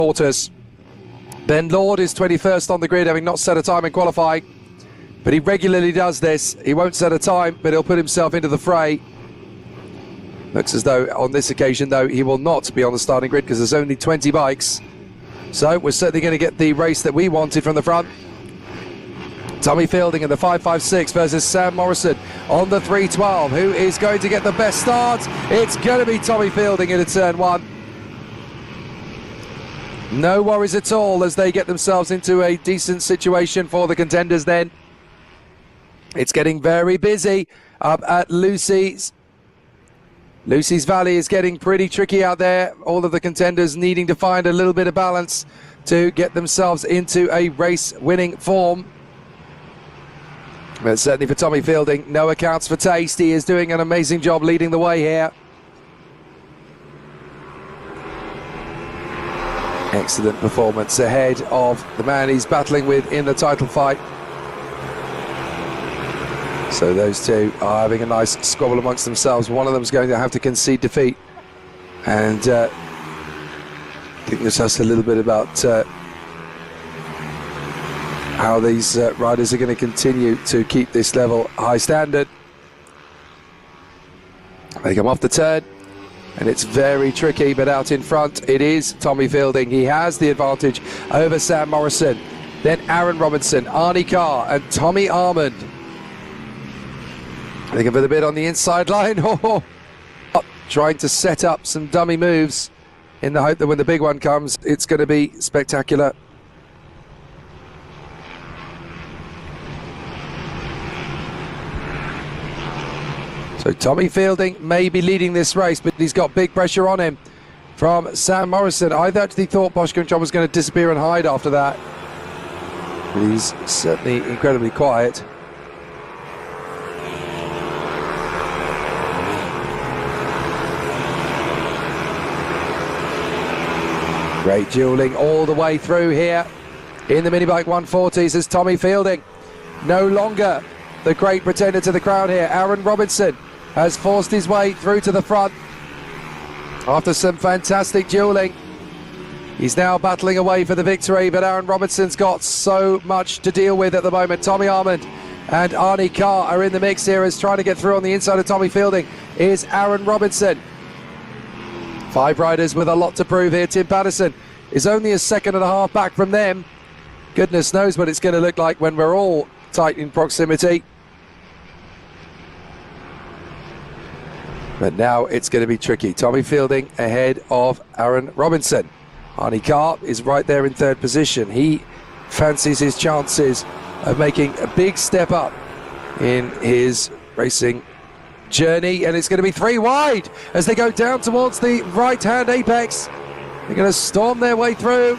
quarters. Ben Lord is 21st on the grid, having not set a time in qualifying, but he regularly does this. He won't set a time, but he'll put himself into the fray. Looks as though on this occasion, though, he will not be on the starting grid because there's only 20 bikes. So we're certainly going to get the race that we wanted from the front. Tommy Fielding in the 556 versus Sam Morrison on the 312. Who is going to get the best start? It's going to be Tommy Fielding into turn one. No worries at all as they get themselves into a decent situation for the contenders then. It's getting very busy up at Lucy's. Lucy's Valley is getting pretty tricky out there. All of the contenders needing to find a little bit of balance to get themselves into a race-winning form. But certainly for Tommy Fielding, no accounts for taste. He is doing an amazing job leading the way here. Excellent performance ahead of the man he's battling with in the title fight. So those two are having a nice squabble amongst themselves. One of them's going to have to concede defeat. And I think this has a little bit about how these riders are going to continue to keep this level high standard. They come off the turn, and it's very tricky, but out in front it is Tommy Fielding. He has the advantage over Sam Morrison, then Aaron Robinson, Arnie Carr and Tommy Armand. Looking for the bit on the inside line. Trying to set up some dummy moves in the hope that when the big one comes, it's going to be spectacular. So Tommy Fielding may be leading this race, but he's got big pressure on him from Sam Morrison. I actually thought Boschko and John was going to disappear and hide after that, but he's certainly incredibly quiet. Great duelling all the way through here in the Minibike 140s as Tommy Fielding no longer the great pretender to the crowd here. Aaron Robinson has forced his way through to the front after some fantastic dueling. He's now battling away for the victory, but Aaron Robinson's got so much to deal with at the moment. Tommy Armand and Arnie Carr are in the mix here as trying to get through on the inside of Tommy Fielding is Aaron Robinson. 5 riders with a lot to prove here. Tim Patterson is only a second and a half back from them. Goodness knows what it's going to look like when we're all tight in proximity. But now it's going to be tricky. Tommy Fielding ahead of Aaron Robinson. Arnie Carr is right there in 3rd position. He fancies his chances of making a big step up in his racing journey, and it's going to be 3 wide as they go down towards the right-hand apex. They're going to storm their way through.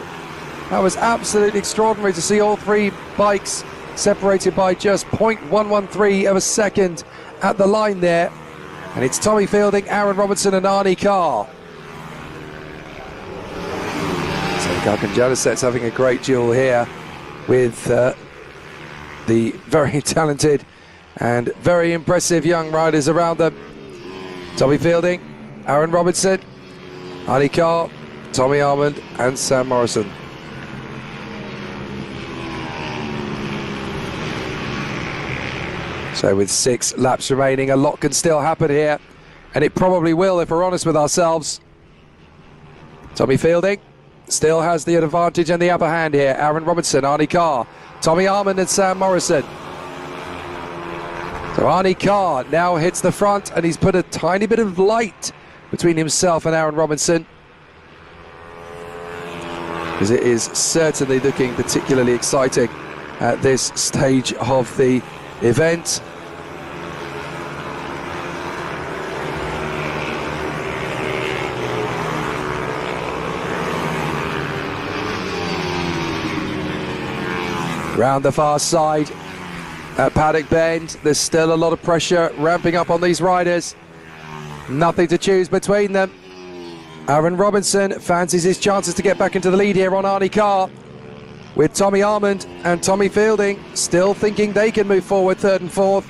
That was absolutely extraordinary to see all 3 bikes separated by just 0.113 of a second at the line there. And it's Tommy Fielding, Aaron Robinson and Arnie Carr. So Garkin Janiset's having a great duel here with the very talented and very impressive young riders around them. Tommy Fielding, Aaron Robinson, Arnie Carr, Tommy Armand and Sam Morrison. So with 6 laps remaining, a lot can still happen here, and it probably will if we're honest with ourselves. Tommy Fielding still has the advantage and the upper hand here. Aaron Robinson, Arnie Carr, Tommy Armand and Sam Morrison. So Arnie Carr now hits the front, and he's put a tiny bit of light between himself and Aaron Robinson, because it is certainly looking particularly exciting at this stage of the event. Round the far side at Paddock Bend, there's still a lot of pressure ramping up on these riders. Nothing to choose between them. Aaron Robinson fancies his chances to get back into the lead here on Arnie Carr, with Tommy Armand and Tommy Fielding still thinking they can move forward 3rd and 4th.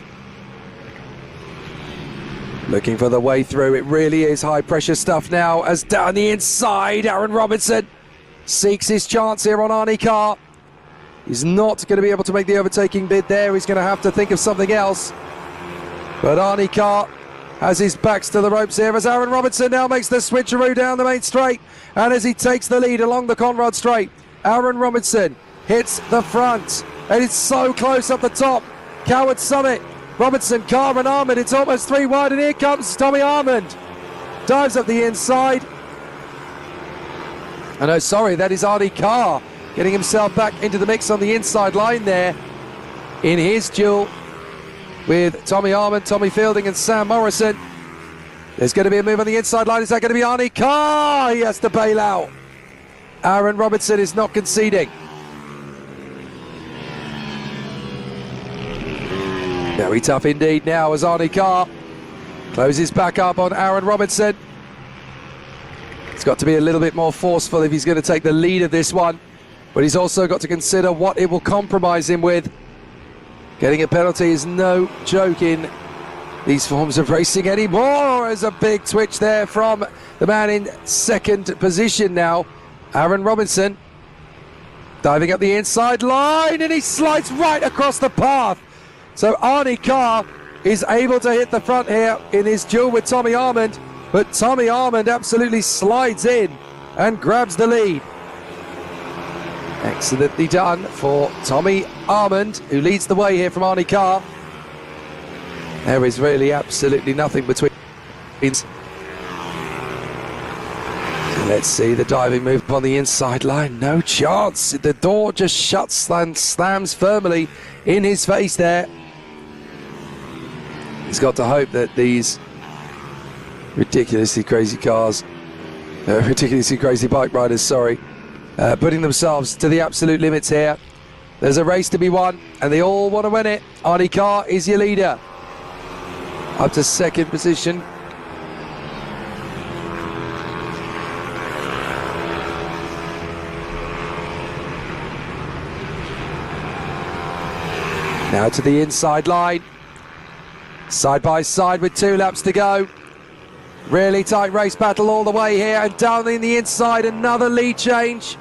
Looking for the way through. It really is high pressure stuff now as down the inside Aaron Robinson seeks his chance here on Arnie Carr. He's not going to be able to make the overtaking bid there. He's going to have to think of something else. But Arnie Carr has his backs to the ropes here as Aaron Robinson now makes the switcheroo down the main straight. And as he takes the lead along the Conrad Straight, Aaron Robinson hits the front. And it's so close up the top. Coward Summit, Robinson, Carr and Armand. It's almost 3 wide and here comes Tommy Armand. Dives up the inside. Oh no, sorry, that is Arnie Carr getting himself back into the mix on the inside line there in his duel with Tommy Armand, Tommy Fielding and Sam Morrison. There's going to be a move on the inside line. Is that going to be Arnie Carr? He has to bail out. Aaron Robinson is not conceding. Very tough indeed now as Arnie Carr closes back up on Aaron Robinson. He's got to be a little bit more forceful if he's going to take the lead of this one. But he's also got to consider what it will compromise him with. Getting a penalty is no joke in these forms of racing anymore. There's a big twitch there from the man in second position now, Aaron Robinson. Diving up the inside line and he slides right across the path. So Arnie Carr is able to hit the front here in his duel with Tommy Armand. But Tommy Armand absolutely slides in and grabs the lead. Excellently done for Tommy Armand, who leads the way here from Arnie Carr. There is really absolutely nothing between. So let's see the diving move on the inside line. No chance. The door just shuts and slams firmly in his face there. He's got to hope that these ridiculously crazy cars, ridiculously crazy bike riders, sorry, putting themselves to the absolute limits here. There's a race to be won and they all want to win it. Arnie Carr is your leader, up to second position. Now to the inside line, side by side with 2 laps to go. Really tight race battle all the way here, and down in the inside another lead change.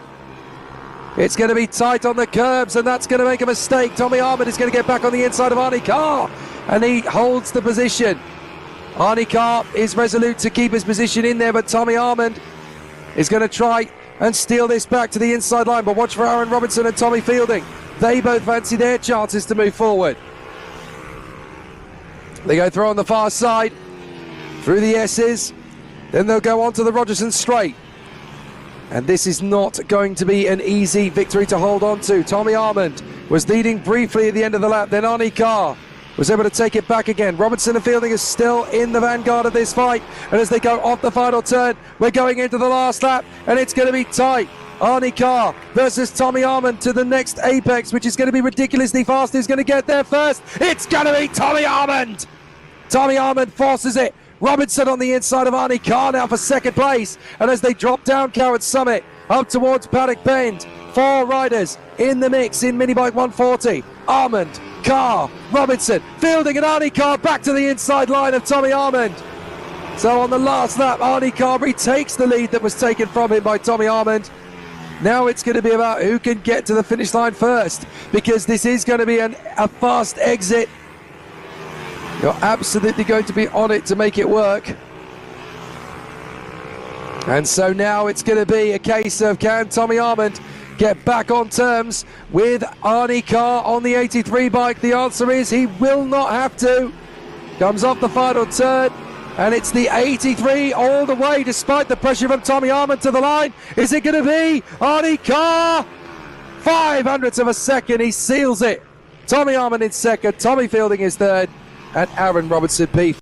It's going to be tight on the curbs and that's going to make a mistake. Tommy Armand is going to get back on the inside of Arnie Carr and he holds the position. Arnie Carr is resolute to keep his position in there, but Tommy Armand is going to try and steal this back to the inside line. But watch for Aaron Robinson and Tommy Fielding. They both fancy their chances to move forward. They go through on the far side, through the S's, then they'll go on to the Rogerson Straight. And this is not going to be an easy victory to hold on to. Tommy Armand was leading briefly at the end of the lap, then Arnie Carr was able to take it back again. Robinson and Fielding is still in the vanguard of this fight, and as they go off the final turn, we're going into the last lap, and it's going to be tight. Arnie Carr versus Tommy Armand to the next apex, which is going to be ridiculously fast. Who's going to get there first? It's going to be Tommy Armand! Tommy Armand forces it. Robinson on the inside of Arnie Carr now for second place. And as they drop down Coward Summit up towards Paddock Bend, 4 riders in the mix in Minibike 140. Armand, Carr, Robinson, Fielding and Arnie Carr back to the inside line of Tommy Armand. So on the last lap, Arnie Carr retakes the lead that was taken from him by Tommy Armand. Now it's going to be about who can get to the finish line first, because this is going to be a fast exit. You're absolutely going to be on it to make it work. And so now it's going to be a case of, can Tommy Armand get back on terms with Arnie Carr on the 83 bike? The answer is he will not have to. Comes off the final turn, and it's the 83 all the way despite the pressure from Tommy Armand to the line. Is it going to be Arnie Carr? 500ths of a second, he seals it. Tommy Armand in second, Tommy Fielding is third, and Aaron Robinson P.